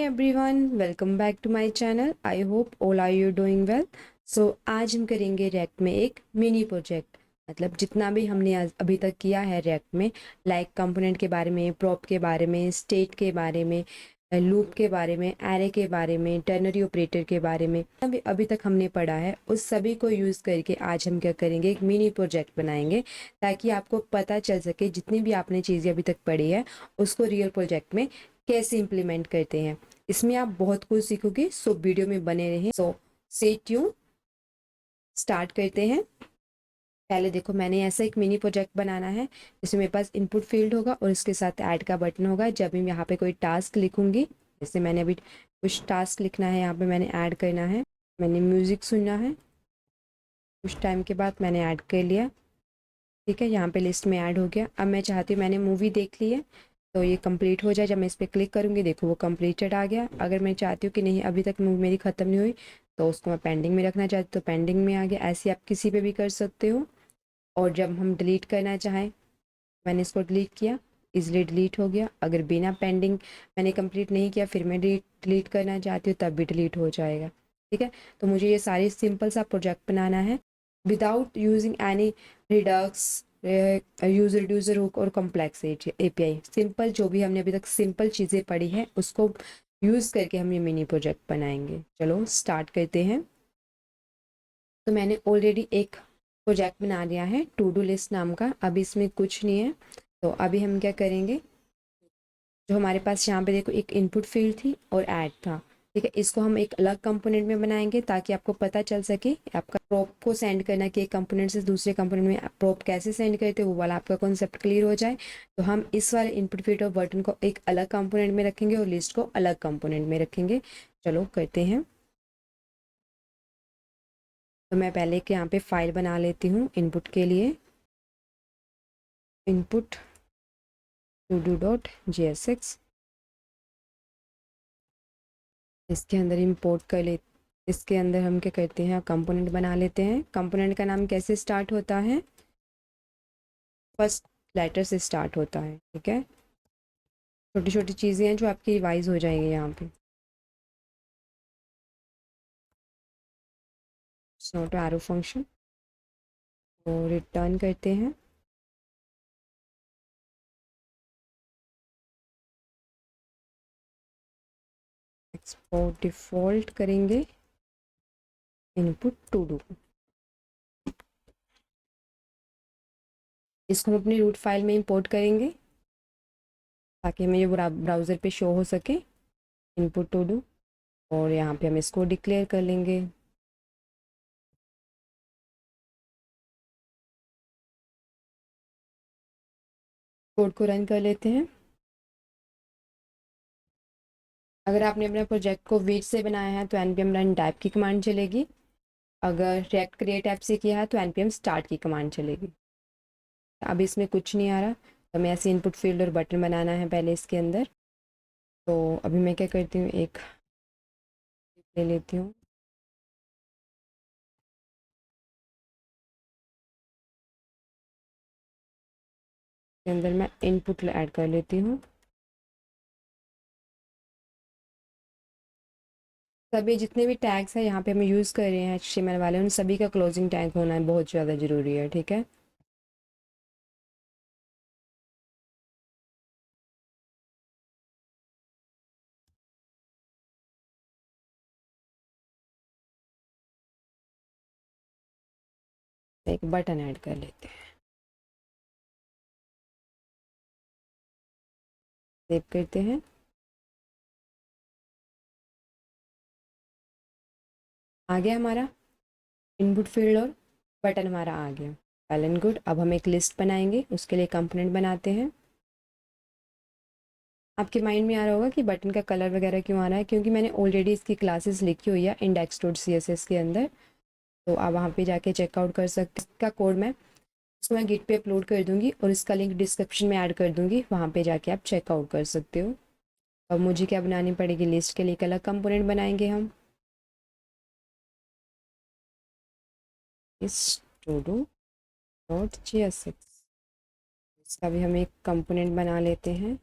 everyone, welcome back to my channel. I hope all are you doing well. So आज हम करेंगे react में एक मिनी प्रोजेक्ट। मतलब जितना भी हमने अभी तक किया है रिएक्ट में, लाइक कंपोनेंट के बारे में, प्रॉप के बारे में, स्टेट के बारे में, लूप के बारे में, एरे के बारे में, टर्नरी ऑपरेटर के बारे में, अभी तक हमने पढ़ा है, उस सभी को यूज़ करके आज हम क्या करेंगे, एक मिनी प्रोजेक्ट बनाएंगे ताकि आपको पता चल सके जितनी भी आपने चीज़ें अभी तक पढ़ी है उसको रियल प्रोजेक्ट में कैसे इम्प्लीमेंट करते हैं। इसमें आप बहुत कुछ सीखोगे, सो वीडियो में बने रहें। सो स्टे ट्यून, स्टार्ट करते हैं। पहले देखो, मैंने ऐसा एक मिनी प्रोजेक्ट बनाना है जिसमें मेरे पास इनपुट फील्ड होगा और इसके साथ ऐड का बटन होगा। जब भी मैं यहाँ पे कोई टास्क लिखूंगी, जैसे मैंने अभी कुछ टास्क लिखना है, यहाँ पे मैंने ऐड करना है, मैंने म्यूज़िक सुनना है, कुछ टाइम के बाद मैंने ऐड कर लिया। ठीक है, यहाँ पे लिस्ट में ऐड हो गया। अब मैं चाहती हूँ, मैंने मूवी देख ली है तो ये कंप्लीट हो जाए। जब मैं इस पर क्लिक करूँगी, देखो वो कंप्लीटेड आ गया। अगर मैं चाहती हूँ कि नहीं अभी तक मूवी मेरी ख़त्म नहीं हुई तो उसको मैं पेंडिंग में रखना चाहती हूँ तो पेंडिंग में आ गया। ऐसे आप किसी पे भी कर सकते हो। और जब हम डिलीट करना चाहें, मैंने इसको डिलीट किया, इजली डिलीट हो गया। अगर बिना पेंडिंग मैंने कंप्लीट नहीं किया फिर मैं डिलीट करना चाहती हूँ तब भी डिलीट हो जाएगा। ठीक है, तो मुझे ये सारी सिंपल सा प्रोजेक्ट बनाना है without using any Redux, use reducer hook और कॉम्प्लेक्स एपीआई। सिंपल जो भी हमने अभी तक सिंपल चीज़ें पढ़ी हैं उसको यूज़ करके हम ये मिनी प्रोजेक्ट बनाएंगे। चलो स्टार्ट करते हैं। तो मैंने ऑलरेडी एक प्रोजेक्ट बना लिया है टू डू लिस्ट नाम का। अभी इसमें कुछ नहीं है, तो अभी हम क्या करेंगे, जो हमारे पास यहाँ पे देखो एक इनपुट फील्ड थी और ऐड था। ठीक है, इसको हम एक अलग कंपोनेंट में बनाएंगे ताकि आपको पता चल सके आपका प्रोप को सेंड करना कि एक कंपोनेंट से दूसरे कंपोनेंट में प्रोप कैसे सेंड करते हैं, वो वाला आपका कॉन्सेप्ट क्लियर हो जाए। तो हम इस वाले इनपुट फील्ड और बटन को एक अलग कंपोनेंट में रखेंगे और लिस्ट को अलग कंपोनेंट में रखेंगे। चलो करते हैं। तो मैं पहले के यहाँ पे फाइल बना लेती हूँ इनपुट के लिए। इनपुट to-do.jsx, इसके अंदर इंपोर्ट कर ले। इसके अंदर हम क्या करते हैं, कंपोनेंट बना लेते हैं। कंपोनेंट का नाम कैसे स्टार्ट होता है, फर्स्ट लेटर से स्टार्ट होता है। ठीक है, छोटी छोटी चीज़ें हैं जो आपकी रिवाइज हो जाएंगी यहाँ पे। नोट एरो फंक्शन को रिटर्न करते हैं। एक्सपोर्ट डिफॉल्ट करेंगे इनपुट टू डू। इसको हम अपनी रूट फाइल में इंपोर्ट करेंगे ताकि हमें ये ब्राउज़र पे शो हो सके इनपुट टू डू। और यहाँ पे हम इसको डिक्लेयर कर लेंगे। कोड को रन कर लेते हैं। अगर आपने अपने प्रोजेक्ट को वीट से बनाया है तो npm रन टाइप की कमांड चलेगी। अगर रिएक्ट क्रिएट ऐप से किया है तो npm स्टार्ट की कमांड चलेगी। अब इसमें कुछ नहीं आ रहा, तो हमें ऐसे इनपुट फील्ड और बटन बनाना है पहले इसके अंदर। तो अभी मैं क्या करती हूँ, एक ले लेती हूँ। इसके अंदर मैं इनपुट ऐड कर लेती हूँ। सभी जितने भी टैग्स हैं यहाँ पे हम यूज़ कर रहे हैं HTML वाले, उन सभी का क्लोजिंग टैग होना बहुत ज़्यादा ज़रूरी है। ठीक है, एक बटन ऐड कर लेते हैं, सेव करते हैं। आ गया हमारा इनपुट फील्ड और बटन हमारा आ गया। Well and good. अब हम एक लिस्ट बनाएंगे, उसके लिए कंपोनेंट बनाते हैं। आपके माइंड में आ रहा होगा कि बटन का कलर वगैरह क्यों आ रहा है, क्योंकि मैंने ऑलरेडी इसकी क्लासेस लिखी हुई है index.css के अंदर। तो आप वहाँ पे जाके चेकआउट कर सकते हैं। इसका कोड मैं उसको मैं गिट पे अपलोड कर दूँगी और इसका लिंक डिस्क्रिप्शन में ऐड कर दूँगी, वहाँ पे जाके आप चेकआउट कर सकते हो। अब मुझे क्या बनानी पड़ेगी, लिस्ट के लिए एक अलग कंपोनेंट बनाएंगे हम। इस to-do.jsx, इसका भी हम एक कंपोनेंट बना लेते हैं।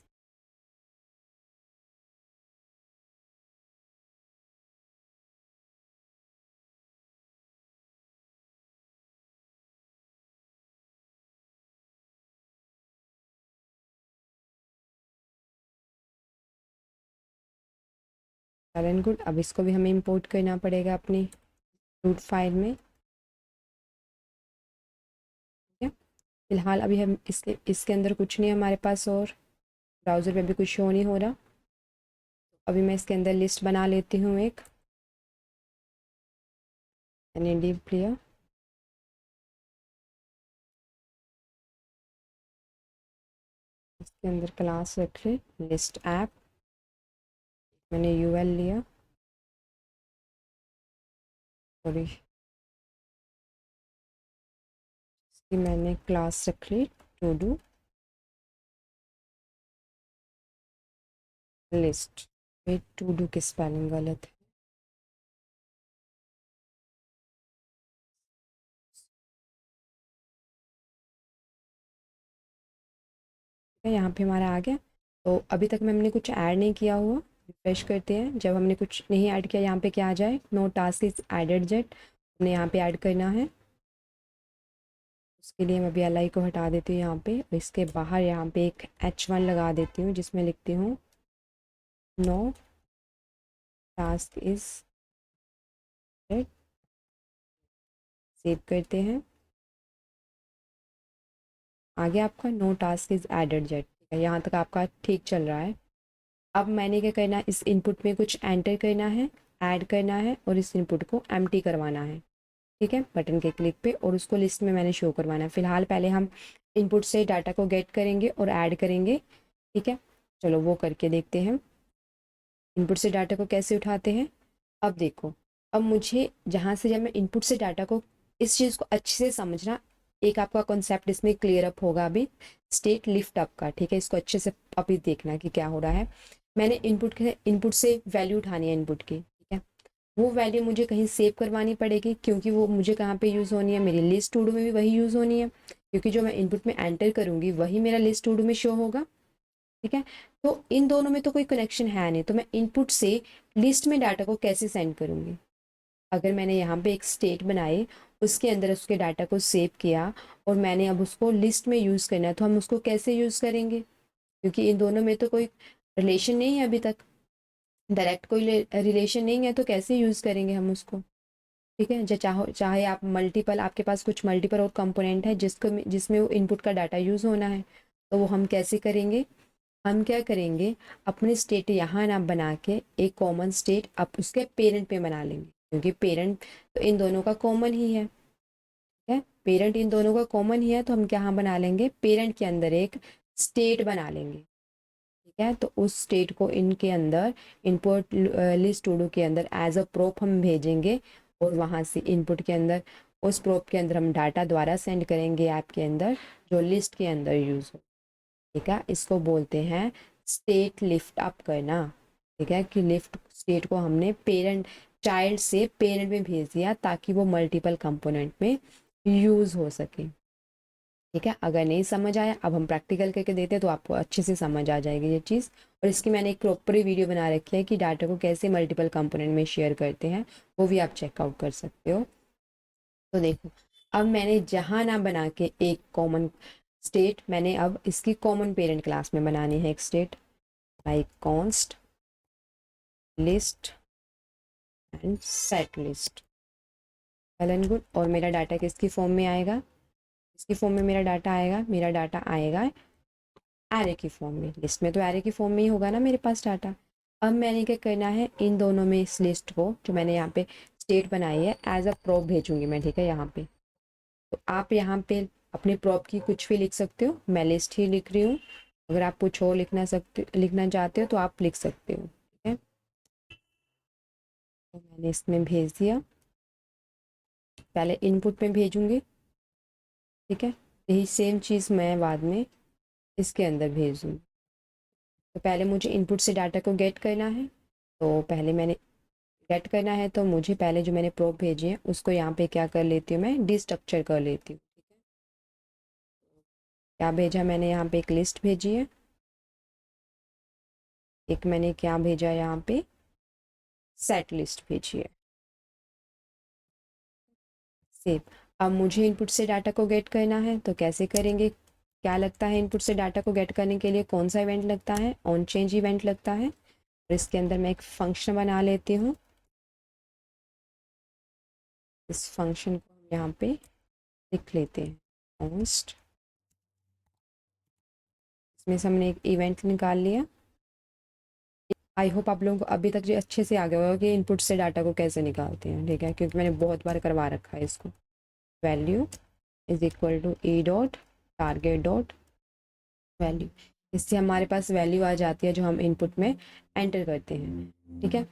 Well and good. अब इसको भी हमें इंपोर्ट करना पड़ेगा अपनी रूट फाइल में। ठीक है, फिलहाल अभी हम इसके अंदर कुछ नहीं है हमारे पास, और ब्राउज़र पे भी कुछ शो नहीं हो रहा। अभी मैं इसके अंदर लिस्ट बना लेती हूँ एक, यानी डिव क्लियर। इसके अंदर क्लास रख ले लिस्ट ऐप, मैंने यूएल लिया, सॉरी इसकी मैंने क्लास रख ली टू डू लिस्ट। ये टू डू की स्पेलिंग गलत है। यहाँ पे हमारा आ गया। तो अभी तक में हमने कुछ ऐड नहीं किया हुआ, रिफ्रेश करते हैं। जब हमने कुछ नहीं ऐड किया, यहाँ पे क्या आ जाए, no task is added yet, हमने यहाँ पे ऐड करना है। उसके लिए मैं अभी एल आई को हटा देती हूँ यहाँ पे, और इसके बाहर यहाँ पे एक H1 लगा देती हूँ, जिसमें लिखती हूँ no task is added. Save करते हैं। आगे आपका no task is added yet, ठीक है, यहाँ तक आपका ठीक चल रहा है। अब मैंने क्या करना है, इस इनपुट में कुछ एंटर करना है, ऐड करना है, और इस इनपुट को एम्प्टी करवाना है। ठीक है, बटन के क्लिक पे, और उसको लिस्ट में मैंने शो करवाना है। फिलहाल पहले हम इनपुट से डाटा को गेट करेंगे और ऐड करेंगे। ठीक है, चलो वो करके देखते हैं इनपुट से डाटा को कैसे उठाते हैं। अब देखो, अब मुझे जहाँ से, जब मैं इनपुट से डाटा को, इस चीज़ को अच्छे से समझना, एक आपका कॉन्सेप्ट इसमें क्लियर अप होगा अभी, स्टेट लिफ्ट अप का। ठीक है, इसको अच्छे से अभी देखना कि क्या हो रहा है। मैंने इनपुट से वैल्यू उठानी है इनपुट की। ठीक है, वो वैल्यू मुझे कहीं सेव करवानी पड़ेगी, क्योंकि वो मुझे कहाँ पे यूज़ होनी है, मेरी लिस्ट टू डू में भी वही यूज़ होनी है, क्योंकि जो मैं इनपुट में एंटर करूँगी वही मेरा लिस्ट टू डू में शो होगा। ठीक है, तो इन दोनों में तो कोई कनेक्शन है नहीं, तो मैं इनपुट से लिस्ट में डाटा को कैसे सेंड करूँगी। अगर मैंने यहाँ पे एक स्टेट बनाई, उसके अंदर उसके डाटा को सेव किया, और मैंने अब उसको लिस्ट में यूज़ करना है, तो हम उसको कैसे यूज़ करेंगे, क्योंकि इन दोनों में तो कोई रिलेशन नहीं है अभी तक, डायरेक्ट कोई रिलेशन नहीं है, तो कैसे यूज़ करेंगे हम उसको। ठीक है, जो चाहे आप मल्टीपल, आपके पास कुछ मल्टीपल और कंपोनेंट है जिसमें वो इनपुट का डाटा यूज़ होना है, तो वो हम कैसे करेंगे। हम क्या करेंगे, अपने स्टेट यहाँ ना बना के एक कॉमन स्टेट आप उसके पेरेंट पे बना लेंगे, क्योंकि पेरेंट तो इन दोनों का कॉमन ही है। ठीक है, पेरेंट इन दोनों का कॉमन ही है, तो हम क्या बना लेंगे, पेरेंट के अंदर एक स्टेट बना लेंगे। ठीक है, तो उस स्टेट को इनके अंदर इनपुट लिस्ट टू डू के अंदर एज अ प्रोप हम भेजेंगे, और वहाँ से इनपुट के अंदर, उस प्रोप के अंदर हम डाटा द्वारा सेंड करेंगे ऐप के अंदर, जो लिस्ट के अंदर यूज़ हो। ठीक है, इसको बोलते हैं स्टेट लिफ्ट अप करना। ठीक है, कि लिफ्ट स्टेट को हमने पेरेंट, चाइल्ड से पेरेंट में भेज दिया, ताकि वो मल्टीपल कंपोनेंट में यूज़ हो सके। ठीक है, अगर नहीं समझ आया, अब हम प्रैक्टिकल करके देते हैं, तो आपको अच्छे से समझ आ जाएगी ये चीज़। और इसकी मैंने एक प्रॉपर वीडियो बना रखी है कि डाटा को कैसे मल्टीपल कंपोनेंट में शेयर करते हैं, वो भी आप चेकआउट कर सकते हो। तो देखो, अब मैंने जहाँ ना बना के एक कॉमन स्टेट, मैंने अब इसकी कॉमन पेरेंट क्लास में बनानी है एक state, like const list and set list. Well and good. और मेरा डाटा किसकी फॉर्म में आएगा, इसकी फॉर्म में मेरा डाटा आएगा एरे की फॉर्म में। लिस्ट में तो एरे की फॉर्म में ही होगा ना मेरे पास डाटा। अब मैंने क्या करना है, इन दोनों में इस लिस्ट को, जो मैंने यहाँ पे स्टेट बनाई है, एज अ प्रोप भेजूंगी मैं। ठीक है, यहाँ पे तो आप यहाँ पे अपने प्रॉप की कुछ भी लिख सकते हो, मैं लिस्ट ही लिख रही हूँ। अगर आप कुछ और लिखना चाहते हो तो आप लिख सकते हो। ठीक है, तो मैंने इसमें भेज दिया, पहले इनपुट में भेजूंगी। ठीक है, यही सेम चीज़ मैं बाद में इसके अंदर भेजूँगी। तो पहले मुझे इनपुट से डाटा को गेट करना है, तो पहले मैंने गेट करना है, तो मुझे पहले जो मैंने प्रोब भेजी है उसको यहाँ पे क्या कर लेती हूँ, मैं डिस्ट्रक्चर कर लेती हूँ। ठीक है, क्या भेजा मैंने, यहाँ पे एक लिस्ट भेजी है, एक मैंने क्या भेजा यहाँ पे, सेट लिस्ट भेजी है। सेव। अब मुझे इनपुट से डाटा को गेट करना है, तो कैसे करेंगे, क्या लगता है इनपुट से डाटा को गेट करने के लिए, कौन सा इवेंट लगता है, ऑन चेंज इवेंट लगता है। और इसके अंदर मैं एक फंक्शन बना लेती हूँ। इस फंक्शन को हम यहाँ पे लिख लेते हैं पोस्ट। इसमें से हमने एक इवेंट निकाल लिया। आई होप आप लोगों को अभी तक जो अच्छे से आ गया होगा कि इनपुट से डाटा को कैसे निकालते हैं, ठीक है, क्योंकि मैंने बहुत बार करवा रखा है इसको। Value is equal to E dot target dot value. इससे हमारे पास वैल्यू आ जाती है जो हम इनपुट में एंटर करते हैं, ठीक है।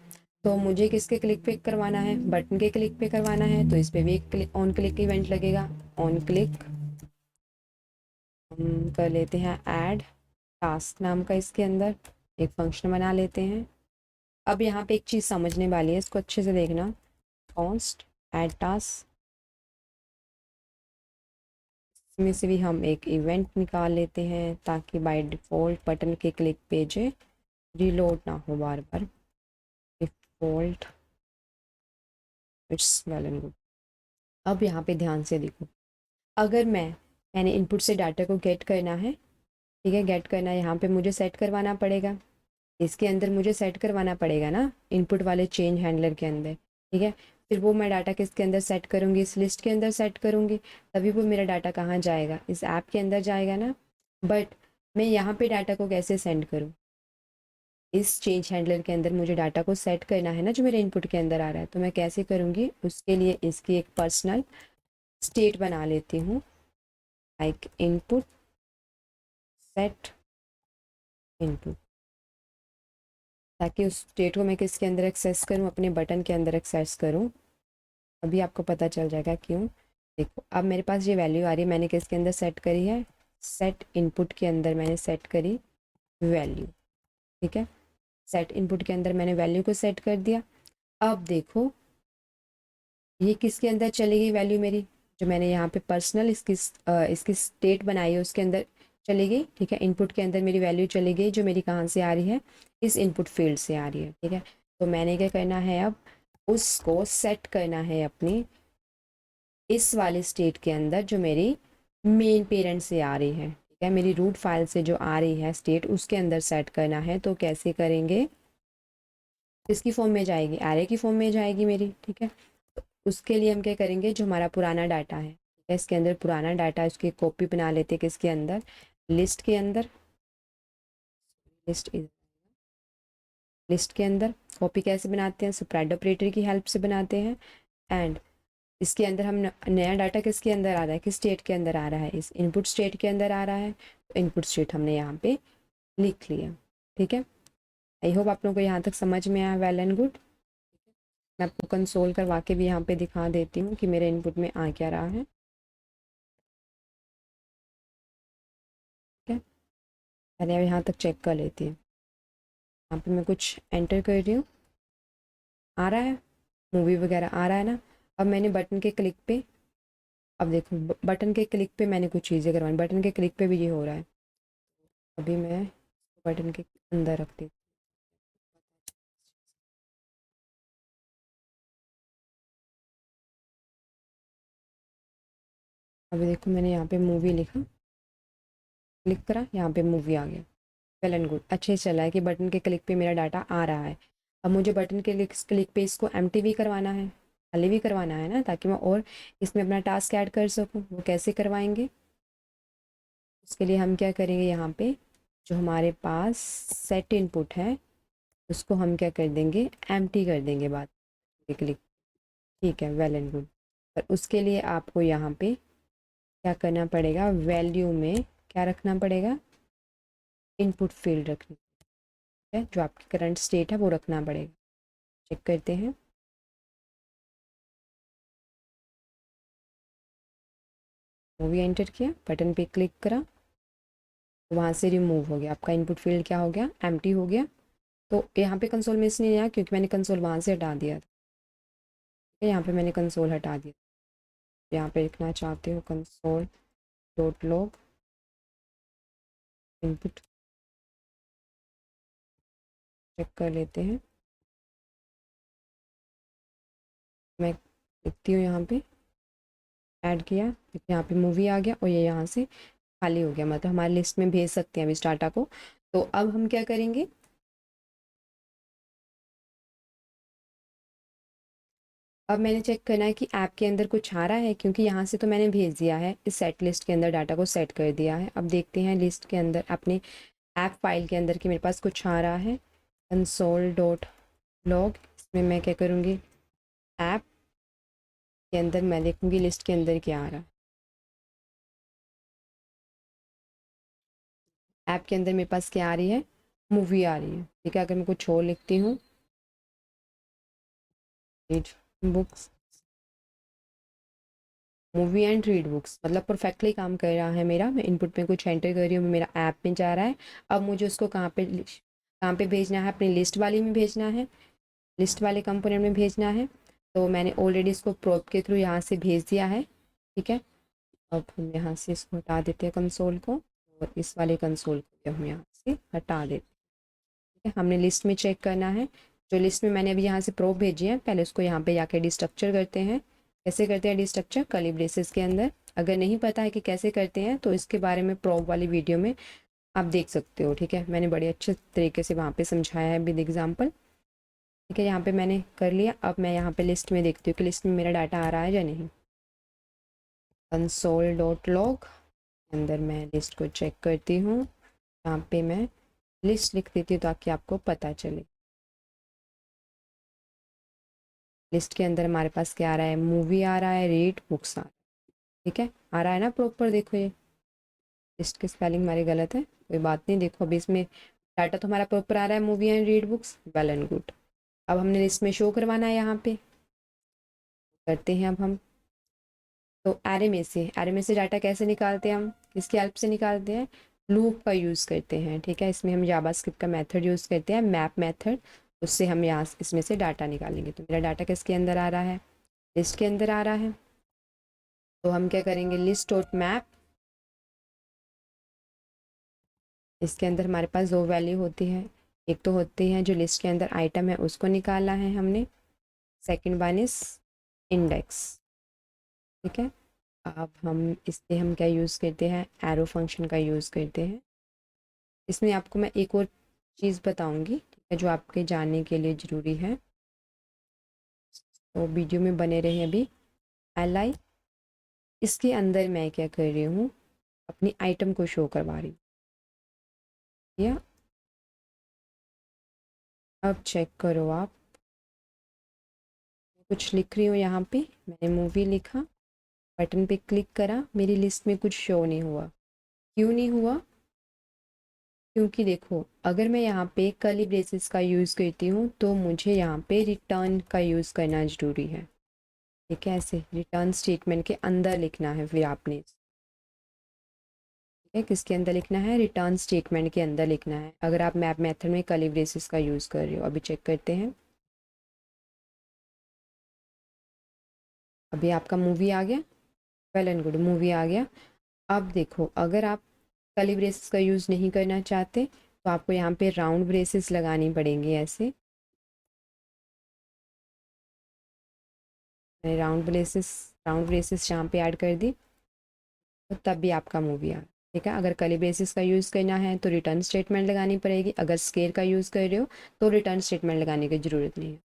तो मुझे किसके क्लिक पे करवाना है, बटन के क्लिक पे करवाना है, तो इस पे भी एक ऑन क्लिक इवेंट लगेगा। ऑन क्लिक हम कर लेते हैं ऐड टास्क नाम का, इसके अंदर एक फंक्शन बना लेते हैं। अब यहाँ पे एक चीज़ समझने वाली है, इसको अच्छे से देखना। कॉन्स्ट ऐड टास्क, इसमें से भी हम एक इवेंट निकाल लेते हैं ताकि बाय डिफ़ॉल्ट बटन के क्लिक पेज रीलोड ना हो बार बार। Default it's well and good. अब यहाँ पे ध्यान से देखो, अगर मैंने इनपुट से डाटा को गेट करना है, ठीक है, गेट करना है, यहाँ पे मुझे सेट करवाना पड़ेगा। इसके अंदर मुझे सेट करवाना पड़ेगा ना, इनपुट वाले चेंज हैंडलर के अंदर, ठीक है। फिर वो मैं डाटा किसके अंदर सेट करूँगी, इस लिस्ट के अंदर सेट करूँगी, तभी वो मेरा डाटा कहाँ जाएगा, इस ऐप के अंदर जाएगा ना। बट मैं यहाँ पे डाटा को कैसे सेंड करूँ, इस चेंज हैंडलर के अंदर मुझे डाटा को सेट करना है ना जो मेरे इनपुट के अंदर आ रहा है, तो मैं कैसे करूँगी, उसके लिए इसकी एक पर्सनल स्टेट बना लेती हूँ, लाइक इनपुट सेट इनपुट, ताकि उस स्टेट को मैं किसके अंदर एक्सेस करूँ, अपने बटन के अंदर एक्सेस करूँ। अभी आपको पता चल जाएगा क्यों। देखो अब मेरे पास ये वैल्यू आ रही है, मैंने किसके अंदर सेट करी है, सेट इनपुट के अंदर मैंने सेट करी वैल्यू, ठीक है। सेट इनपुट के अंदर मैंने वैल्यू को सेट कर दिया। अब देखो ये किसके अंदर चली गई वैल्यू मेरी, जो मैंने यहाँ पे पर्सनल इसकी स्टेट बनाई है उसके अंदर चली गई, ठीक है। इनपुट के अंदर मेरी वैल्यू चली गई जो मेरी कहाँ से आ रही है, इस इनपुट फील्ड से आ रही है, ठीक है। तो मैंने क्या करना है, अब उसको सेट करना है अपनी इस वाले स्टेट के अंदर जो मेरी मेन पेरेंट से आ रही है, ठीक है, मेरी रूट फाइल से जो आ रही है स्टेट, उसके अंदर सेट करना है। तो कैसे करेंगे, किसकी फॉर्म में जाएगी, एरे की फॉर्म में जाएगी मेरी, ठीक है। तो उसके लिए हम क्या करेंगे, जो हमारा पुराना डाटा है, ठीक है, इसके अंदर पुराना डाटा है उसकी कॉपी बना लेते हैं किसके अंदर, लिस्ट के अंदर। लिस्ट के अंदर कॉपी कैसे बनाते हैं, स्प्रेड ऑपरेटर की हेल्प से बनाते हैं। एंड इसके अंदर हम नया डाटा किसके अंदर आ रहा है, किस स्टेट के अंदर आ रहा है, इस इनपुट स्टेट के अंदर आ रहा है। तो इनपुट स्टेट हमने यहाँ पे लिख लिया, ठीक है। आई होप आप लोगों को यहाँ तक समझ में आया, वेल एंड गुड। मैं आपको कंसोल करवा के भी यहाँ पे दिखा देती हूँ कि मेरे इनपुट में आ क्या रहा है, ठीक है। पहले अब यहाँ तक चेक कर लेती हूँ। यहाँ पे मैं कुछ एंटर कर रही हूँ, आ रहा है, मूवी वगैरह आ रहा है ना। अब मैंने बटन के क्लिक पे, अब देखो बटन के क्लिक पे मैंने कुछ चीज़ें करवाई, बटन के क्लिक पे भी ये हो रहा है। अभी मैं बटन के अंदर रखती हूँ। अभी देखो मैंने यहाँ पे मूवी लिखा, क्लिक करा, यहाँ पे मूवी आ गया। वेल एंड गुड, अच्छे से चला है कि बटन के क्लिक पे मेरा डाटा आ रहा है। अब मुझे बटन के क्लिक पे इसको एम्प्टी भी करवाना है, खाली भी करवाना है ना, ताकि मैं और इसमें अपना टास्क ऐड कर सकूँ। वो कैसे करवाएंगे, उसके लिए हम क्या करेंगे, यहाँ पे जो हमारे पास सेट इनपुट है उसको हम क्या कर देंगे, एम्प्टी कर देंगे बाद के क्लिक, ठीक है। Well and good. पर उसके लिए आपको यहाँ पे क्या करना पड़ेगा, वैल्यू में क्या रखना पड़ेगा, इनपुट फील्ड रखनी है, जो आपकी करंट स्टेट है वो रखना पड़ेगा। चेक करते हैं, मूवी एंटर किया, बटन पे क्लिक करा, तो वहाँ से रिमूव हो गया, आपका इनपुट फील्ड क्या हो गया, एम्प्टी हो गया। तो यहाँ पे कंसोल में इसलिए नहीं आया क्योंकि मैंने कंसोल वहाँ से हटा दिया था, यहाँ पे मैंने कंसोल हटा दिया। यहाँ पे लिखना चाहते हो console dot log input, check कर लेते हैं। मैं लिखती हूँ यहाँ पे ऐड किया, यहाँ पे मूवी आ गया और ये यहाँ से खाली हो गया, मतलब हमारी लिस्ट में भेज सकते हैं अभी इस डाटा को। तो अब हम क्या करेंगे, अब मैंने चेक करना है कि ऐप के अंदर कुछ आ रहा है, क्योंकि यहाँ से तो मैंने भेज दिया है, इस सेट लिस्ट के अंदर डाटा को सेट कर दिया है। अब देखते हैं लिस्ट के अंदर अपने ऐप फाइल के अंदर कि मेरे पास कुछ आ रहा है। कंसोल डॉट लॉग, इसमें मैं क्या करूँगी, ऐप के अंदर मैं देखूँगी लिस्ट के अंदर क्या आ रहा है। ऐप के अंदर मेरे पास क्या आ रही है, मूवी आ रही है। ठीक है, अगर मैं कुछ और लिखती हूँ, read books, movie and read books, मतलब परफेक्टली काम कर रहा है मेरा। मैं इनपुट में कुछ एंटर कर रही हूँ, मेरा ऐप में जा रहा है। अब मुझे उसको कहाँ पे भेजना है, अपनी लिस्ट वाली में भेजना है, लिस्ट वाले कंपोनेंट में भेजना है। तो मैंने ऑलरेडी इसको प्रोप के थ्रू यहाँ से भेज दिया है। ठीक है, अब हम यहाँ से इसको हटा देते हैं कंसोल को, और इस वाले कंसोल को भी हम यहाँ से हटा देते हैं। ठीक है, हमने लिस्ट में चेक करना है। जो लिस्ट में मैंने अभी यहाँ से प्रोप भेजी है, पहले उसको यहाँ पे जाके डिस्ट्रक्चर करते हैं। कैसे करते हैं डिस्ट्रक्चर, कर्ली ब्रेसेस के अंदर। अगर नहीं पता है कि कैसे करते हैं तो इसके बारे में प्रोप वाली वीडियो में आप देख सकते हो। ठीक है, मैंने बड़े अच्छे तरीके से वहाँ पे समझाया है विद एग्जाम्पल। ठीक है, यहाँ पे मैंने कर लिया। अब मैं यहाँ पे लिस्ट में देखती हूँ कि लिस्ट में मेरा डाटा आ रहा है या नहीं। कंसोल डॉट लॉग अंदर मैं लिस्ट को चेक करती हूँ। यहाँ पे मैं लिस्ट लिख देती हूँ ताकि आपको पता चले। लिस्ट के अंदर हमारे पास क्या आ रहा है, मूवी आ रहा है, रीड बुक्स आ रहा है। ठीक है, आ रहा है ना प्रॉपर, देखो ये लिस्ट की स्पेलिंग हमारी गलत है, कोई बात नहीं। देखो अभी इसमें डाटा तो हमारा प्रॉपर आ रहा है, movie and read books, well and good. अब हमने लिस्ट में शो करवाना है, यहाँ पे करते हैं। अब हम तो एरे में से डाटा कैसे निकालते हैं, हम किसकी हेल्प से निकालते हैं, लूप का यूज़ करते हैं। ठीक है, इसमें हम जावास्क्रिप्ट का मेथड यूज़ करते हैं, मैप मेथड। उससे हम यहाँ इसमें से डाटा निकालेंगे। तो मेरा डाटा किसके अंदर आ रहा है, लिस्ट के अंदर आ रहा है। तो हम क्या करेंगे, लिस्ट डॉट मैप, इसके अंदर हमारे पास दो वैल्यू होती है। एक तो होती है जो लिस्ट के अंदर आइटम है उसको निकालना है हमने, सेकंड वन इज इंडेक्स। ठीक है, अब हम इससे हम क्या यूज़ करते हैं, एरो फंक्शन का यूज़ करते हैं। इसमें आपको मैं एक और चीज़ बताऊंगी, ठीक है, जो आपके जानने के लिए ज़रूरी है। तो वीडियो में बने रहे अभी। एल इसके अंदर मैं क्या कर रही हूँ, अपनी आइटम को शो करवा रही हूँ। या अब चेक करो आप, कुछ लिख रही हूँ यहाँ पे, मैंने मूवी लिखा, बटन पे क्लिक करा, मेरी लिस्ट में कुछ शो नहीं हुआ। क्यों नहीं हुआ, क्योंकि देखो अगर मैं यहाँ पे कर्ली ब्रेसेस का यूज़ करती हूँ तो मुझे यहाँ पे रिटर्न का यूज़ करना ज़रूरी है। ठीक है, ऐसे रिटर्न स्टेटमेंट के अंदर लिखना है फिर आपने। ठीक है, किसके अंदर लिखना है, रिटर्न स्टेटमेंट के अंदर लिखना है, अगर आप मैप मेथड में कर्ली ब्रेसेस का यूज़ कर रहे हो। अभी चेक करते हैं, अभी आपका मूवी आ गया, वेल एंड गुड, मूवी आ गया। अब देखो अगर आप कर्ली ब्रेसेस का यूज़ नहीं करना चाहते तो आपको यहाँ पे राउंड ब्रेसेस लगानी पड़ेंगी। ऐसे मैंने राउंड ब्रेसेस यहाँ पे ऐड कर दी, तो तब भी आपका मूवी आ। ठीक है, अगर कर्ली ब्रेसेस का यूज़ करना है तो रिटर्न स्टेटमेंट लगानी पड़ेगी, अगर स्केयर का यूज़ कर रहे हो तो रिटर्न स्टेटमेंट लगाने की ज़रूरत नहीं है।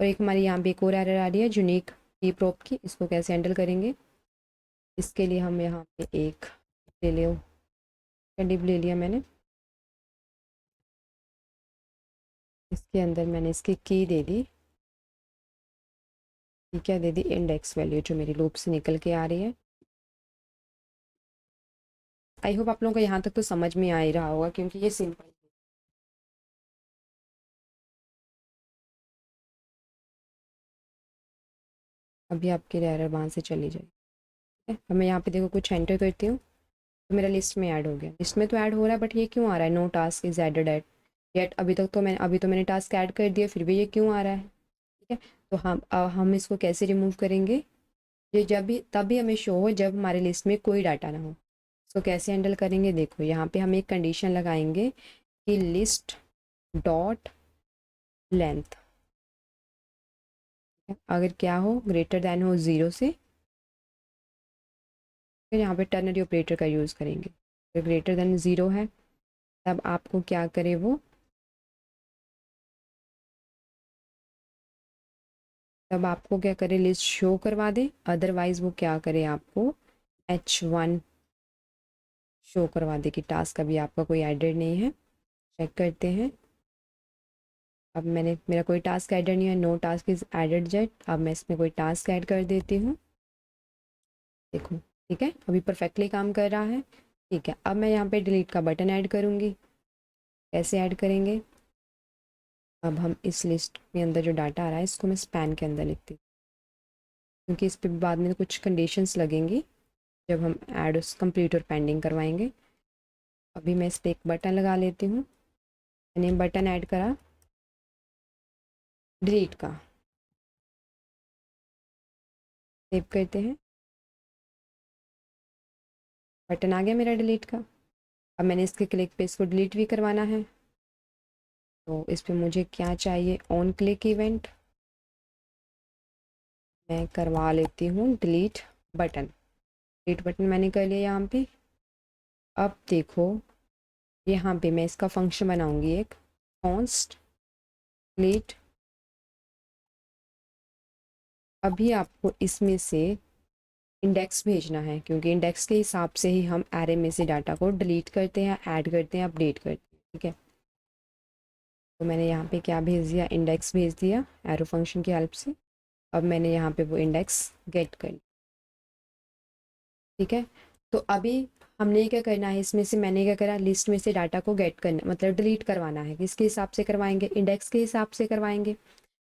और एक हमारी यहाँ पे एक और एरर आ रही है, यूनिक की प्रोप की, इसको कैसे हैंडल करेंगे। इसके लिए हम यहाँ पे एक ले लो, डिप ले लिया मैंने, इसके अंदर मैंने इसकी की दे दी। क्या दे दी, इंडेक्स वैल्यू जो मेरी लूप से निकल के आ रही है। आई होप आप लोगों को यहाँ तक तो समझ में आ ही रहा होगा, क्योंकि ये सिंपल है। अभी आपकी एरर वहाँ से चली जाएगी। अब मैं यहाँ पे देखो कुछ एंटर करती हूँ तो मेरा लिस्ट में ऐड हो गया। लिस्ट में तो ऐड हो रहा है, बट ये क्यों आ रहा है, no task is added at yet. अभी तो मैंने टास्क ऐड कर दिया, फिर भी ये क्यों आ रहा है। ठीक है, तो हम इसको कैसे रिमूव करेंगे, ये जब भी तब भी हमें शो हो जब हमारे लिस्ट में कोई डाटा ना हो। इसको कैसे हैंडल करेंगे, देखो यहाँ पे हम एक कंडीशन लगाएंगे कि लिस्ट डॉट लेंथ, अगर क्या हो, ग्रेटर देन हो 0 से, फिर यहाँ पे टर्नरी ऑपरेटर का यूज़ करेंगे। अगर ग्रेटर देन 0 है तब आपको क्या करे, वो टर्नरी ऑपरेटर का यूज़ करेंगे। अगर ग्रेटर देन 0 है तब आपको क्या करे, वो, तब आपको क्या करे, लिस्ट शो करवा दे, अदरवाइज वो क्या करे, आपको H1 शो करवा दे कि टास्क अभी आपका कोई एडेड नहीं है। चेक करते हैं। अब मेरा कोई टास्क एडेड नहीं है, no task is added yet. अब मैं इसमें कोई टास्क ऐड कर देती हूँ। देखो ठीक है, अभी परफेक्टली काम कर रहा है। ठीक है, अब मैं यहाँ पे डिलीट का बटन ऐड करूँगी। कैसे ऐड करेंगे, अब हम इस लिस्ट के अंदर जो डाटा आ रहा है इसको मैं स्पैन के अंदर लिखती हूँ, क्योंकि इस पर बाद में कुछ कंडीशंस लगेंगी जब हम ऐड उस कंप्लीट और पेंडिंग करवाएंगे। अभी मैं इस पर एक बटन लगा लेती हूँ। मैंने बटन ऐड करा डिलीट का, सेव करते हैं। बटन आ गया मेरा डिलीट का। अब मैंने इसके क्लिक पे इसको डिलीट भी करवाना है, तो इस पर मुझे क्या चाहिए, ऑन क्लिक इवेंट। मैं करवा लेती हूँ डिलीट बटन। डिलीट बटन मैंने कर लिया यहाँ पे। अब देखो यहाँ पे मैं इसका फंक्शन बनाऊंगी एक, कॉन्स्ट डिलीट। अभी आपको इसमें से इंडेक्स भेजना है, क्योंकि इंडेक्स के हिसाब से ही हम एरे में से डाटा को डिलीट करते हैं, ऐड करते हैं, अपडेट करते हैं। ठीक है, तो मैंने यहाँ पे क्या भेज दिया, इंडेक्स भेज दिया एरो फंक्शन की हेल्प से। अब मैंने यहाँ पे वो इंडेक्स गेट कर लिया। ठीक है, तो अभी हमने क्या करना है, इसमें से मैंने क्या करा, लिस्ट में से डाटा को गेट करना मतलब डिलीट करवाना है। किसके हिसाब से करवाएंगे, इंडेक्स के हिसाब से करवाएंगे।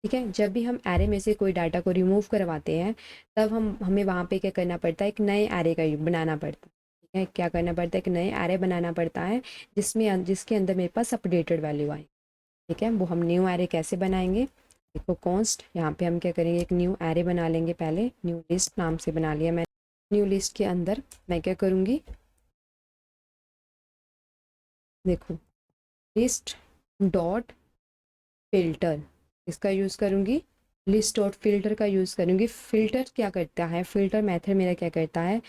ठीक है, जब भी हम एरे में से कोई डाटा को रिमूव करवाते हैं तब हमें वहाँ पे क्या करना पड़ता है, एक नए एरे का बनाना पड़ता है। ठीक है, क्या करना पड़ता है, एक नए एरे बनाना पड़ता है जिसके अंदर मेरे पास अपडेटेड वैल्यू आए। ठीक है, वो हम न्यू एरे कैसे बनाएंगे, देखो कॉन्स्ट, यहाँ पे हम क्या करेंगे, एक न्यू एरे बना लेंगे। पहले न्यू लिस्ट नाम से बना लिया मैंने। न्यू लिस्ट के अंदर मैं क्या करूँगी, देखो लिस्ट डॉट फिल्टर, इसका यूज़ करूँगी। लिस्ट डॉट फिल्टर का यूज़ करूँगी। फ़िल्टर क्या करता है, फ़िल्टर मेथड मेरा क्या करता है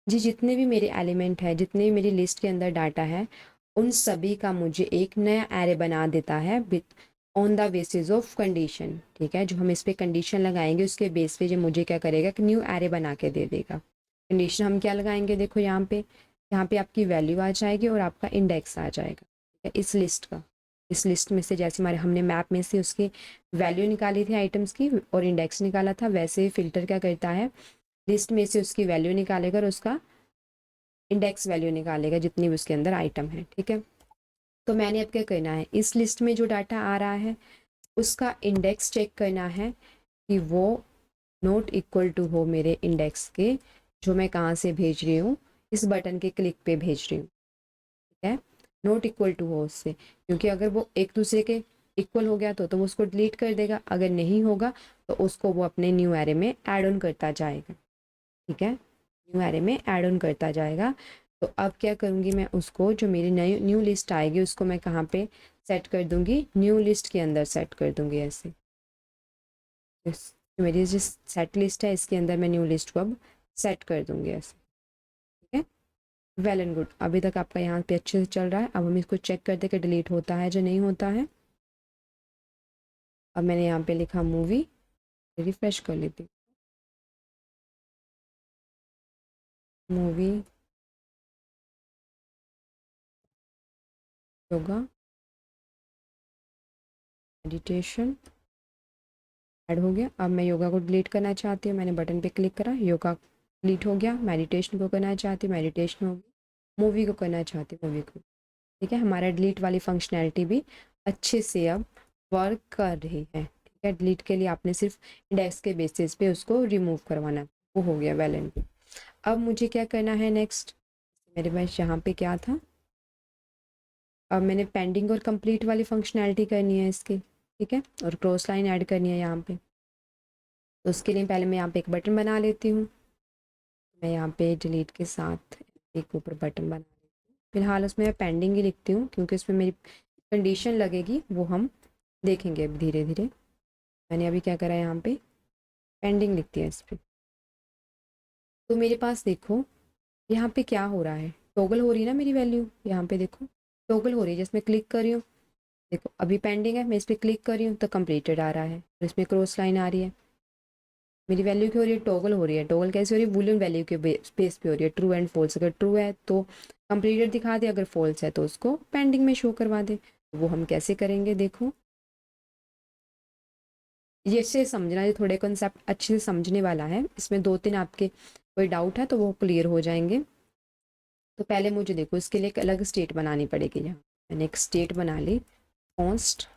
जी, जितने भी मेरे एलिमेंट हैं, जितने भी मेरी लिस्ट के अंदर डाटा है, उन सभी का मुझे एक नया एरे बना देता है with on the basis of condition. ठीक है, जो हम इस पर कंडीशन लगाएंगे उसके बेस पे जो मुझे क्या करेगा, कि न्यू एरे बना के दे देगा। कंडीशन हम क्या लगाएंगे, देखो यहाँ पे आपकी वैल्यू आ जाएगी और आपका इंडेक्स आ जाएगा। ठीक है, इस लिस्ट का, इस लिस्ट में से जैसे हमारे हमने मैप में से उसकी वैल्यू निकाली थी आइटम्स की और इंडेक्स निकाला था, वैसे ही फिल्टर क्या करता है, लिस्ट में से उसकी वैल्यू निकालेगा और उसका इंडेक्स वैल्यू निकालेगा जितनी भी उसके अंदर आइटम है। ठीक है, तो मैंने अब क्या करना है, इस लिस्ट में जो डाटा आ रहा है उसका इंडेक्स चेक करना है कि वो नॉट इक्वल टू हो मेरे इंडेक्स के, जो मैं कहाँ से भेज रही हूँ, इस बटन के क्लिक पे भेज रही हूँ। ठीक है, नॉट इक्वल टू हो उससे, क्योंकि अगर वो एक दूसरे के इक्वल हो गया तो वो उसको डिलीट कर देगा, अगर नहीं होगा तो उसको वो अपने न्यू एरे में ऐड ऑन करता जाएगा। ठीक है, न्यू एरे में ऐड ऑन करता जाएगा। तो अब क्या करूँगी, मैं उसको जो मेरी नई न्यू लिस्ट आएगी उसको मैं कहाँ पे सेट कर दूँगी, न्यू लिस्ट के अंदर सेट कर दूँगी। ऐसे जो मेरी जिस सेट लिस्ट है इसके अंदर मैं न्यू लिस्ट को अब सेट कर दूँगी ऐसे। ठीक है, वेल एंड गुड, अभी तक आपका यहाँ पे अच्छे से चल रहा है। अब हम इसको चेक करते कि डिलीट होता है जो नहीं होता है। अब मैंने यहाँ पे लिखा मूवी, रिफ्रेश कर लेती हूँ, मूवी योगा मेडिटेशन ऐड हो गया। अब मैं योगा को डिलीट करना चाहती हूँ, मैंने बटन पे क्लिक करा, योगा डिलीट हो गया। मेडिटेशन को करना चाहती हूँ, मेडिटेशन हो गया। मूवी को करना चाहती हूँ, मूवी को। ठीक है, हमारा डिलीट वाली फंक्शनैलिटी भी अच्छे से अब वर्क कर रही है। ठीक है, डिलीट के लिए आपने सिर्फ इंडेक्स के बेसिस पे उसको रिमूव करवाना, वो हो गया वेल एंड गुड। अब मुझे क्या करना है नेक्स्ट, मेरे पास यहाँ पे क्या था, अब मैंने पेंडिंग और कंप्लीट वाली फंक्शनैलिटी करनी है इसकी। ठीक है, और क्रॉस लाइन ऐड करनी है यहाँ पे। तो उसके लिए पहले मैं यहाँ पे एक बटन बना लेती हूँ। मैं यहाँ पे डिलीट के साथ एक ऊपर बटन बना लेती हूँ। फिलहाल उसमें मैं पेंडिंग ही लिखती हूँ, क्योंकि उसमें मेरी कंडीशन लगेगी, वो हम देखेंगे अब धीरे धीरे। मैंने अभी क्या करा है, यहाँ पे पेंडिंग लिख दिया इस पर। तो मेरे पास देखो यहाँ पे क्या हो रहा है, टॉगल हो रही है ना मेरी वैल्यू, यहाँ पे देखो टॉगल हो रही है। जिसमें क्लिक कर रही हूँ, देखो अभी पेंडिंग है, मैं इस पर क्लिक कर रही हूँ तो कंप्लीटेड आ रहा है, और इसमें क्रॉस लाइन आ रही है। मेरी वैल्यू क्या हो रही है, टॉगल हो रही है। टॉगल कैसे हो रही है, बूलियन वैल्यू के बेस पे हो रही है, ट्रू एंड फॉल्स। अगर ट्रू है तो कंप्लीटेड दिखा दे, अगर फॉल्स है तो उसको पेंडिंग में शो करवा दे। वो हम कैसे करेंगे, देखो ये से समझना, ये थोड़े कॉन्सेप्ट अच्छे से समझने वाला है। इसमें 2-3 आपके कोई डाउट है तो वो क्लियर हो जाएंगे। तो पहले मुझे देखो इसके लिए एक अलग स्टेट बनानी पड़ेगी। यहाँ मैंने एक स्टेट बना ली, const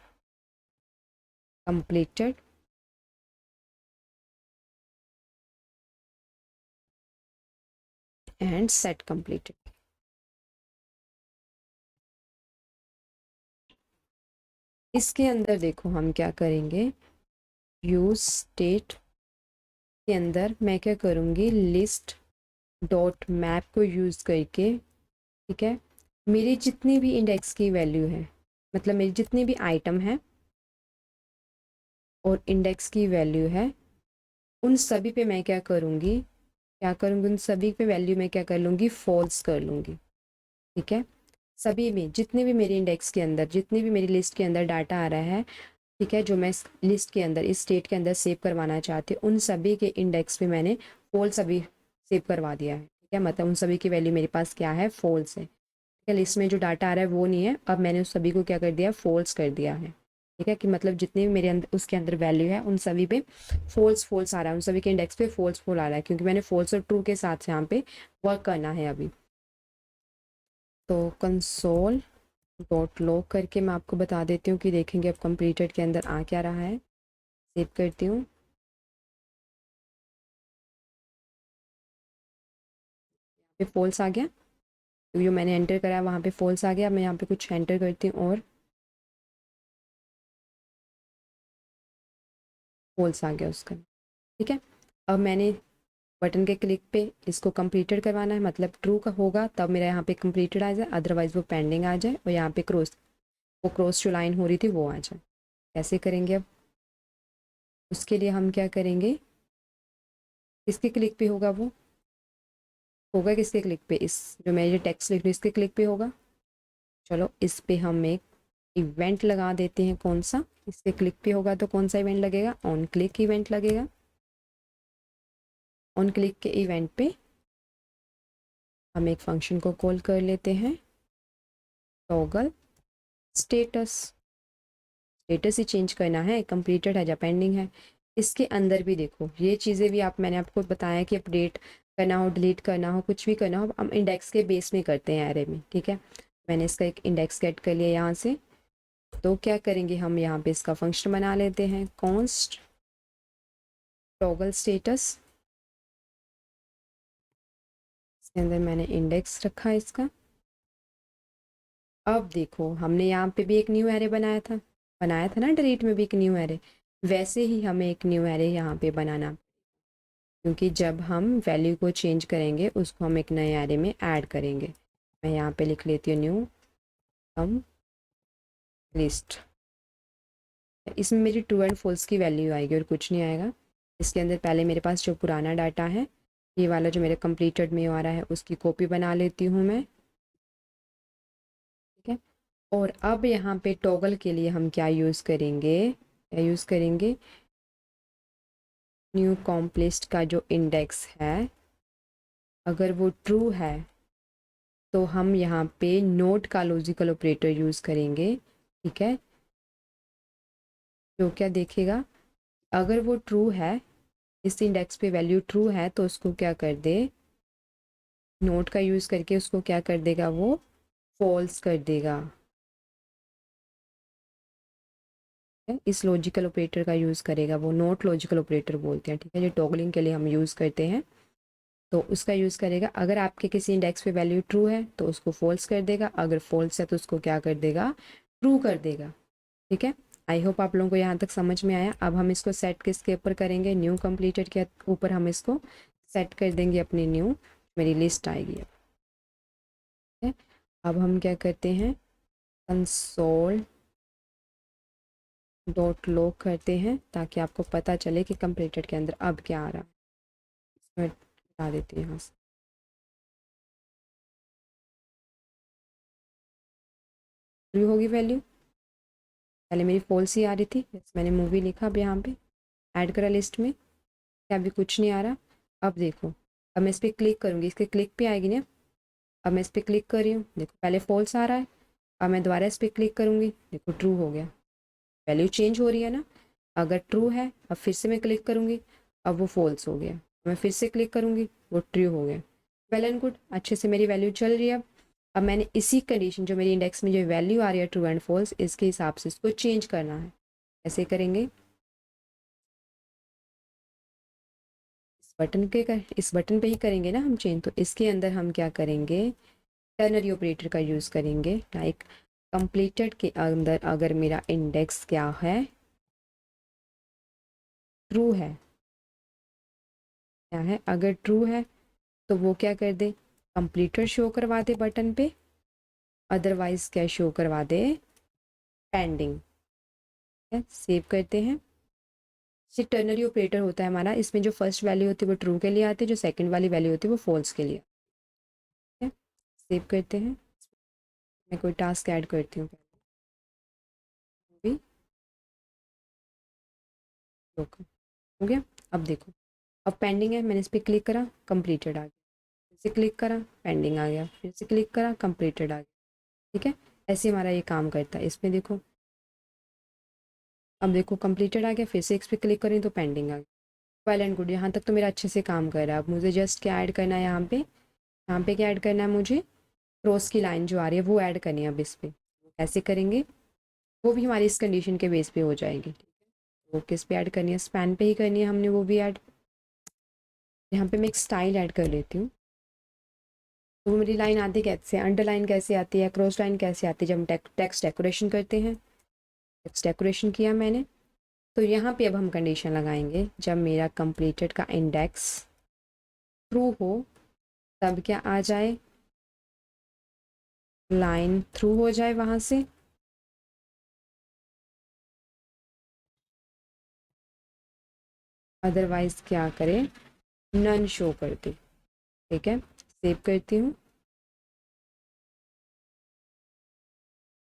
completed and set completed. इसके अंदर देखो हम क्या करेंगे, यूज स्टेट के अंदर मैं क्या करूँगी, लिस्ट डॉट मैप को यूज़ करके, ठीक है, मेरी जितनी भी इंडेक्स की वैल्यू है, मतलब मेरी जितनी भी आइटम है और इंडेक्स की वैल्यू है, उन सभी पे मैं क्या करूँगी, उन सभी पे वैल्यू मैं क्या कर लूँगी, फॉल्स कर लूँगी। ठीक है, सभी में जितने भी मेरे इंडेक्स के अंदर, जितनी भी मेरी लिस्ट के अंदर डाटा आ रहा है, ठीक है, जो मैं इस लिस्ट के अंदर, इस स्टेट के अंदर सेव करवाना चाहती हूँ, उन सभी के इंडेक्स पे मैंने फॉल्स अभी सेव करवा दिया है। ठीक है, मतलब उन सभी की वैल्यू मेरे पास क्या है, फॉल्स है। ठीक है, लिस्ट में जो डाटा आ रहा है वो नहीं है, अब मैंने उस सभी को क्या कर दिया, फॉल्स कर दिया है। ठीक है, कि मतलब जितने भी मेरे अंदर उसके अंदर वैल्यू है उन सभी पे फॉल्स फॉल्स आ रहा है, उन सभी के इंडेक्स पे फॉल्स फॉल आ रहा है, क्योंकि मैंने फॉल्स और ट्रू के साथ यहाँ पे वर्क करना है अभी। तो कंसोल डॉट लॉग करके मैं आपको बता देती हूँ कि देखेंगे अब कंप्लीटेड के अंदर आ क्या रहा है। सेव करती हूँ, पे फॉल्स आ गया, तो जो मैंने एंटर करा वहाँ पे फॉल्स आ गया। मैं यहाँ पे कुछ एंटर करती हूँ और फॉल्स आ गया उसका। ठीक है, अब मैंने बटन के क्लिक पे इसको कंप्लीटेड करवाना है, मतलब ट्रू का होगा तब मेरा यहाँ पे कंप्लीटेड आ जाए, अदरवाइज वो पेंडिंग आ जाए और यहाँ पे क्रॉस जो लाइन हो रही थी वो आ जाए। कैसे करेंगे अब, उसके लिए हम क्या करेंगे, किसके क्लिक पे होगा वो, होगा किसके क्लिक पे, इस जो मैं ये टेक्स्ट लिख रही हूँ इसके क्लिक पे होगा। चलो इस पे हम एक इवेंट लगा देते हैं, कौन सा, इसके क्लिक पे होगा तो कौन सा इवेंट लगेगा, ऑन क्लिक इवेंट लगेगा। ऑन क्लिक के इवेंट पे हम एक फंक्शन को कॉल कर लेते हैं, टॉगल स्टेटस। स्टेटस ही चेंज करना है, कंप्लीटेड है या पेंडिंग है। इसके अंदर भी देखो ये चीज़ें भी मैंने आपको बताया कि अपडेट करना हो, डिलीट करना हो, कुछ भी करना हो, हम इंडेक्स के बेस में करते हैं एरे में। ठीक है, मैंने इसका एक इंडेक्स गेट कर लिया यहाँ से। तो क्या करेंगे, हम यहाँ पे इसका फंक्शन बना लेते हैं, कॉन्स्ट टॉगल स्टेटस। इसके अंदर मैंने इंडेक्स रखा है इसका। अब देखो हमने यहाँ पे भी एक न्यू एरे बनाया था ना, डिलीट में भी एक न्यू एरे, वैसे ही हमें एक न्यू एरे यहाँ पे बनाना, क्योंकि जब हम वैल्यू को चेंज करेंगे उसको हम एक नए एरे में ऐड करेंगे। मैं यहाँ पे लिख लेती हूँ न्यू कम लिस्ट। इसमें मेरी ट्रू एंड फॉल्स की वैल्यू आएगी और कुछ नहीं आएगा। इसके अंदर पहले मेरे पास जो पुराना डाटा है, ये वाला जो मेरे कंप्लीटेड में आ रहा है, उसकी कॉपी बना लेती हूँ मैं। ठीक है, और अब यहाँ पे टॉगल के लिए हम क्या यूज़ करेंगे, न्यू कॉम्प्लेक्स का जो इंडेक्स है, अगर वो ट्रू है तो हम यहाँ पे नोट का लॉजिकल ऑपरेटर यूज़ करेंगे। ठीक है, जो क्या देखेगा, अगर वो ट्रू है, इस इंडेक्स पे वैल्यू ट्रू है तो उसको क्या कर दे, नोट का यूज़ करके उसको क्या कर देगा, वो फॉल्स कर देगा। इस लॉजिकल ऑपरेटर का यूज़ करेगा, वो नोट लॉजिकल ऑपरेटर बोलते हैं। ठीक है, जो टॉगलिंग के लिए हम यूज़ करते हैं, तो उसका यूज़ करेगा। अगर आपके किसी इंडेक्स पे वैल्यू ट्रू है तो उसको फॉल्स कर देगा, अगर फॉल्स है तो उसको क्या कर देगा, ट्रू कर देगा। ठीक है, आई होप आप लोगों को यहाँ तक समझ में आया। अब हम इसको सेट किसके ऊपर करेंगे, न्यू कंप्लीटेड के ऊपर हम इसको सेट कर देंगे, अपनी न्यू मेरी लिस्ट आएगी। ठीक है, अब हम क्या करते हैं, कंसोल डॉट लॉग करते हैं ताकि आपको पता चले कि कंप्लीटेड के अंदर अब क्या आ रहा है। इसमें बता देती हूँ यहाँ से, ट्रू होगी वैल्यू, पहले मेरी फॉल्स ही आ रही थी, मैंने मूवी लिखा अब यहाँ पे ऐड करा लिस्ट में। क्या अभी कुछ नहीं आ रहा? अब देखो, अब मैं इस पर क्लिक करूँगी, इसके क्लिक पे आएगी ना। अब मैं इस पर क्लिक कर रही हूँ, देखो पहले फॉल्स आ रहा है। अब मैं दोबारा इस पर क्लिक करूँगी, देखो ट्रू हो गया। वैल्यू चेंज हो रही है ना। अगर ट्रू है, अब फिर से मैं क्लिक करूँगी, अब वो फॉल्स हो गया। मैं फिर से क्लिक करूँगी, वो ट्रू हो गया। वेल एंड गुड, अच्छे से मेरी वैल्यू चल रही है। अब मैंने इसी कंडीशन जो मेरी इंडेक्स में जो वैल्यू आ रही है ट्रू एंड फॉल्स, इसके हिसाब से इसको चेंज करना है। ऐसे करेंगे, इस बटन पे ही करेंगे ना हम चेंज। तो इसके अंदर हम क्या करेंगे, टर्नरी ऑपरेटर का यूज़ करेंगे। लाइक कंप्लीटेड के अंदर अगर मेरा इंडेक्स क्या है, ट्रू है, क्या है, अगर ट्रू है तो वो क्या कर दे, कंप्लीटेड शो करवा दे बटन पे। अदरवाइज क्या शो करवा दे, पेंडिंग। सेव करते हैं। ये टर्नरी ऑपरेटर होता है हमारा, इसमें जो फर्स्ट वैल्यू होती है वो ट्रू के लिए आती है, जो सेकंड वाली वैल्यू होती है वो फॉल्स के लिए। ठीक है, सेव करते हैं। मैं कोई टास्क ऐड करती हूँ अभी। ओके, हो गया। अब देखो, अब पेंडिंग है, मैंने इस पर क्लिक करा, कंप्लीटेड आ गया। फिर से क्लिक करा, पेंडिंग आ गया। फिर से क्लिक करा, कंप्लीटेड आ गया। ठीक है, ऐसे हमारा ये काम करता है। इसमें देखो, अब देखो कंप्लीटेड आ गया, फिर से इस पर क्लिक करें तो पेंडिंग आ गया। वेल एंड गुड, यहाँ तक तो मेरा अच्छे से काम कर रहा है। अब मुझे जस्ट क्या ऐड करना है यहाँ पे क्या ऐड करना है मुझे, क्रॉस की लाइन जो आ रही है वो ऐड करनी है। अब इस पर ऐसे करेंगे, वो भी हमारी इस कंडीशन के बेस पे हो जाएगी। वो किस पे ऐड करनी है, स्पैन पे ही करनी है हमने, वो भी ऐड। यहाँ पे मैं एक स्टाइल ऐड कर लेती हूँ। तो वो मेरी लाइन आती कैसे, अंडरलाइन कैसे आती है, क्रॉस लाइन कैसे आती है, जब हम टेक्स्ट डेकोरेशन करते हैं। टेक्स्ट डेकोरेशन किया मैंने, तो यहाँ पे अब हम कंडीशन लगाएंगे, जब मेरा कंप्लीटेड का इंडेक्स ट्रू हो तब क्या आ जाए, लाइन थ्रू हो जाए वहाँ से। अदरवाइज क्या करे, नन शो कर दे। ठीक है, सेव करती हूँ।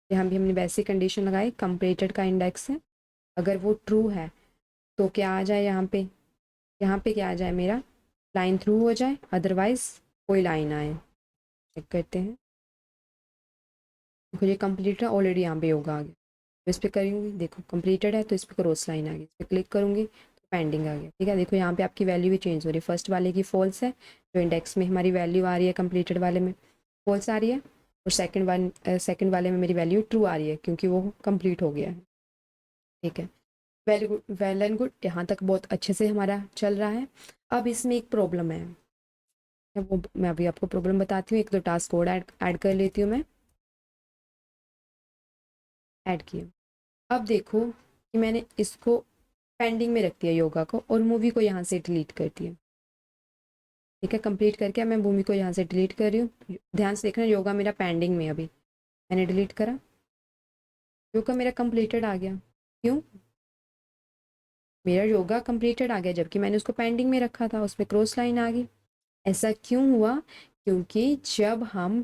यहाँ भी हमने वैसी कंडीशन लगाई, कंप्लीटेड का इंडेक्स है, अगर वो ट्रू है तो क्या आ जाए यहाँ पे क्या आ जाए मेरा, लाइन थ्रू हो जाए, अदरवाइज कोई लाइन आए। चेक करते हैं, देखो ये कंप्लीट है ऑलरेडी, यहाँ पे होगा आ गया। तो इस पर करूँगी, देखो कंप्लीटेड है तो इस पर क्रॉस लाइन आ गई। इस पर क्लिक करूँगी तो पेंडिंग आ गया। ठीक है, देखो यहाँ पे आपकी वैल्यू भी चेंज हो रही है। फर्स्ट वाले की फॉल्स है, जो इंडेक्स में हमारी वैल्यू आ रही है कंप्लीटेड वाले में फॉल्स आ रही है, और सेकंड वाले में मेरी वैल्यू ट्रू आ रही है क्योंकि वो कंप्लीट हो गया है। ठीक है, very good, well and good, यहाँ तक बहुत अच्छे से हमारा चल रहा है। अब इसमें एक प्रॉब्लम है, वो मैं अभी आपको प्रॉब्लम बताती हूँ। एक दो टास्क कोड ऐड कर लेती हूँ मैं। ऐड किया। अब देखो कि मैंने इसको पेंडिंग में रख दिया योगा को, और मूवी को यहाँ से डिलीट कर दिया। ठीक है, कंप्लीट करके मैं मूवी को यहाँ से डिलीट कर रही हूँ। ध्यान से देखना, योगा मेरा पेंडिंग में, अभी मैंने डिलीट करा, योगा मेरा कंप्लीटेड आ गया। क्यों, मेरा योगा कंप्लीटेड आ गया जबकि मैंने उसको पेंडिंग में रखा था, उसमें क्रॉस लाइन आ गई। ऐसा क्यों हुआ, क्योंकि जब हम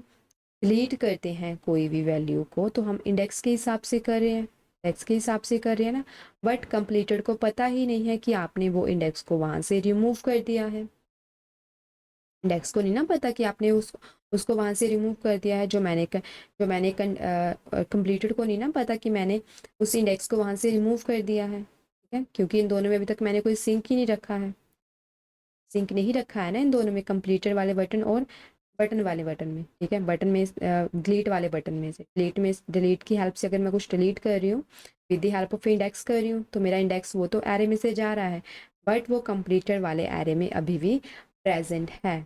डिलीट करते हैं कोई भी वैल्यू को तो हम इंडेक्स के हिसाब से कर रहे हैं, इंडेक्स के हिसाब से कर रहे हैं ना। बट कंप्लीटेड को पता ही नहीं है कि आपने वो इंडेक्स को वहां से रिमूव कर दिया है। इंडेक्स को नहीं ना पता कि आपने उसको वहां से रिमूव कर दिया है। जो मैंने कंप्लीटेड को नहीं ना पता कि मैंने उस इंडेक्स को वहां से रिमूव कर दिया है। ठीक है, क्योंकि इन दोनों में अभी तक मैंने कोई सिंक ही नहीं रखा है। सिंक नहीं रखा है ना इन दोनों में, कंप्लीटेड वाले बटन और बटन वाले बटन में। ठीक है, बटन में डिलीट वाले बटन में से, डिलीट की हेल्प से अगर मैं कुछ डिलीट कर रही हूँ, with the help of index कर रही हूँ, तो मेरा इंडेक्स वो तो एरे में से जा रहा है, बट वो कंप्लीटेड वाले एरे में अभी भी प्रेजेंट है।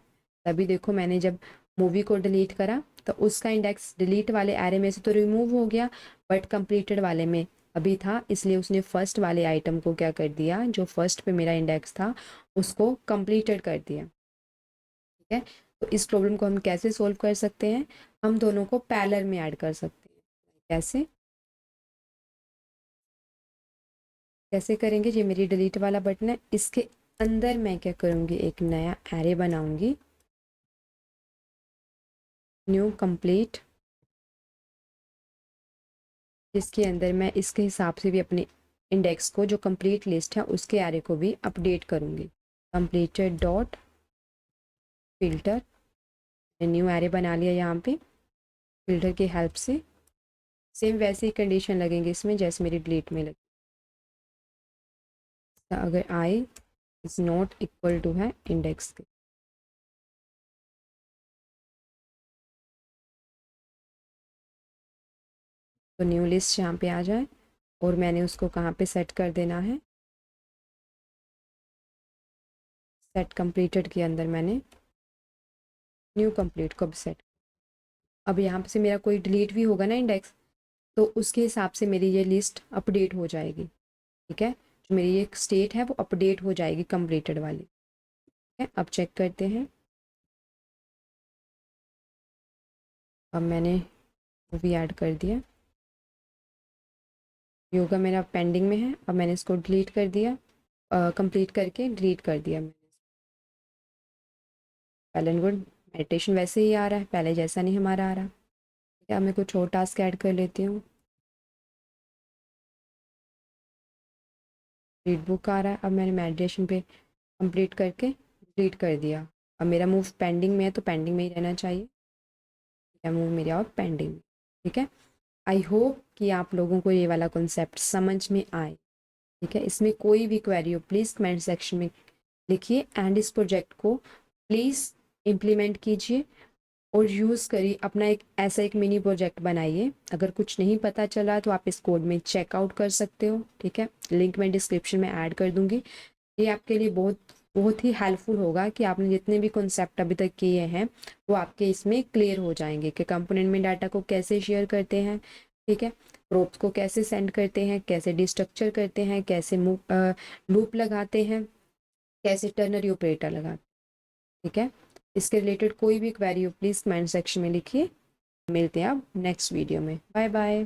तभी देखो मैंने जब मूवी को डिलीट करा तो उसका इंडेक्स डिलीट वाले एरे में से तो रिमूव हो गया, बट कंप्लीटेड वाले में अभी था, इसलिए उसने फर्स्ट वाले आइटम को क्या कर दिया, जो फर्स्ट पे मेरा इंडेक्स था उसको कंप्लीटेड कर दिया। ठीक है, तो इस प्रॉब्लम को हम कैसे सोल्व कर सकते हैं, हम दोनों को पैरेलल में ऐड कर सकते हैं। कैसे कैसे करेंगे, ये मेरी डिलीट वाला बटन है, इसके अंदर मैं क्या करूँगी, एक नया एरे बनाऊंगी, न्यू कंप्लीट, जिसके अंदर मैं इसके हिसाब से भी अपने इंडेक्स को, जो कंप्लीट लिस्ट है उसके एरे को भी अपडेट करूँगी। Completed dot filter, new array बना लिया यहाँ पे फिल्टर की हेल्प से। सेम वैसे ही कंडीशन लगेंगे इसमें जैसे मेरी डिलीट में लगी। अगर I is not equal to है इंडेक्स के, तो न्यू लिस्ट यहाँ पे आ जाए और मैंने उसको कहाँ पे सेट कर देना है, सेट कंप्लीटेड के अंदर मैंने न्यू कंप्लीट को भी सेट। अब यहाँ से मेरा कोई डिलीट भी होगा ना इंडेक्स, तो उसके हिसाब से मेरी ये लिस्ट अपडेट हो जाएगी। ठीक है, जो मेरी ये स्टेट है वो अपडेट हो जाएगी कंप्लीटेड वाली। ठीक है, अब चेक करते हैं। अब मैंने वो भी ऐड कर दिया, योगा मेरा पेंडिंग में है। अब मैंने इसको डिलीट कर दिया, कंप्लीट करके डिलीट कर दिया मैंने। वेल एंड गुड, मेडिटेशन वैसे ही आ रहा है, पहले जैसा नहीं हमारा आ रहा। ठीक है, अब मैं कुछ और टास्क ऐड कर लेती हूँ। रीड बुक आ रहा है, अब मैंने मेडिटेशन पे कंप्लीट करके डिलीट कर दिया। अब मेरा मूव पेंडिंग में है तो पेंडिंग में ही रहना चाहिए। मूव मेरा और पेंडिंग। ठीक है, आई होप कि आप लोगों को ये वाला कॉन्सेप्ट समझ में आए। ठीक है, इसमें कोई भी क्वेरी हो प्लीज़ कमेंट सेक्शन में लिखिए एंड इस प्रोजेक्ट को प्लीज़ इम्प्लीमेंट कीजिए और यूज़ करिए। अपना एक ऐसा एक मिनी प्रोजेक्ट बनाइए। अगर कुछ नहीं पता चला तो आप इस कोड में चेकआउट कर सकते हो। ठीक है, लिंक मैं डिस्क्रिप्शन में ऐड कर दूंगी। ये आपके लिए बहुत बहुत ही हेल्पफुल होगा कि आपने जितने भी कॉन्सेप्ट अभी तक किए हैं वो आपके इसमें क्लियर हो जाएंगे कि कंपोनेंट में डाटा को कैसे शेयर करते हैं। ठीक है, प्रोप्स को कैसे सेंड करते हैं, कैसे डिस्ट्रक्चर करते हैं, कैसे लूप लगाते हैं, कैसे टर्नरी ऑपरेटर लगाते हैं। ठीक है, इसके रिलेटेड कोई भी क्वेरी हो प्लीज़ कमेंट सेक्शन में लिखिए। मिलते हैं अब नेक्स्ट वीडियो में। Bye bye.